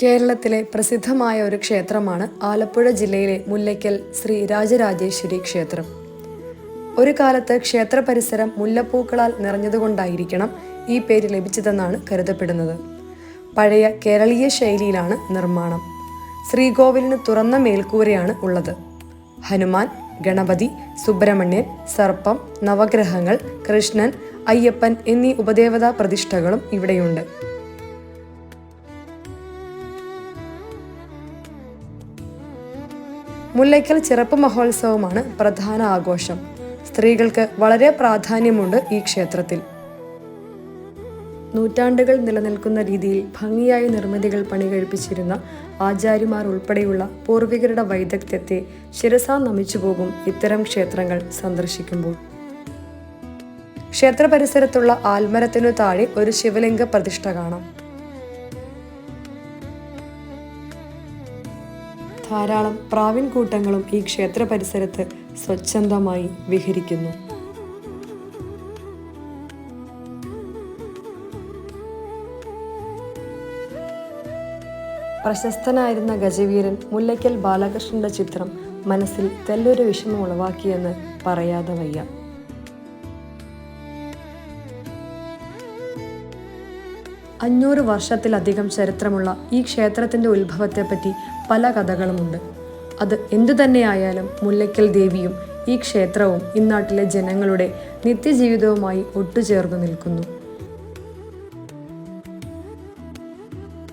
കേരളത്തിലെ പ്രസിദ്ധമായ ഒരു ക്ഷേത്രമാണ് ആലപ്പുഴ ജില്ലയിലെ മുല്ലയ്ക്കൽ ശ്രീ രാജരാജേശ്വരി ക്ഷേത്രം. ഒരു കാലത്ത് ക്ഷേത്ര പരിസരം മുല്ലപ്പൂക്കളാൽ നിറഞ്ഞതുകൊണ്ടായിരിക്കണം ഈ പേര് ലഭിച്ചതെന്നാണ് കരുതപ്പെടുന്നത്. പഴയ കേരളീയ ശൈലിയിലാണ് നിർമ്മാണം. ശ്രീകോവിലിന് തുറന്ന മേൽക്കൂരയാണ് ഉള്ളത്. ഹനുമാൻ, ഗണപതി, സുബ്രഹ്മണ്യൻ, സർപ്പം, നവഗ്രഹങ്ങൾ, കൃഷ്ണൻ, അയ്യപ്പൻ എന്നീ ഉപദേവതാ പ്രതിഷ്ഠകളും ഇവിടെയുണ്ട്. മുല്ലയ്ക്കൽ ചിറപ്പ് മഹോത്സവമാണ് പ്രധാന ആഘോഷം. സ്ത്രീകൾക്ക് വളരെ പ്രാധാന്യമുണ്ട് ഈ ക്ഷേത്രത്തിൽ. നൂറ്റാണ്ടുകൾ നിലനിൽക്കുന്ന രീതിയിൽ ഭംഗിയായ നിർമ്മിതികൾ പണികഴിപ്പിച്ചിരുന്ന ആചാര്യമാർ ഉൾപ്പെടെയുള്ള പൂർവികരുടെ വൈദഗ്ധ്യത്തെ ശിരസാ നമിച്ചുപോകും ഇത്തരം ക്ഷേത്രങ്ങൾ സന്ദർശിക്കുമ്പോൾ. ക്ഷേത്ര പരിസരത്തുള്ള ആൽമരത്തിനു താഴെ ഒരു ശിവലിംഗ പ്രതിഷ്ഠ കാണാം. ധാരാളം പ്രാവിൻ കൂട്ടങ്ങളും ഈ ക്ഷേത്ര പരിസരത്ത് സ്വച്ഛന്തമായി വിഹരിക്കുന്നു. പ്രശസ്തനായിരുന്ന ഗജവീരൻ മുല്ലയ്ക്കൽ ബാലകൃഷ്ണന്റെ ചിത്രം മനസ്സിൽ തെല്ലൊരു വിഷമം ഉളവാക്കിയെന്ന് പറയാതെ വയ്യ. അഞ്ഞൂറ് വർഷത്തിലധികം ചരിത്രമുള്ള ഈ ക്ഷേത്രത്തിൻ്റെ ഉത്ഭവത്തെപ്പറ്റി പല കഥകളുമുണ്ട്. അത് എന്തുതന്നെയായാലും മുല്ലയ്ക്കൽ ദേവിയും ഈ ക്ഷേത്രവും ഇന്നാട്ടിലെ ജനങ്ങളുടെ നിത്യജീവിതവുമായി ഒട്ടുചേർന്നു നിൽക്കുന്നു.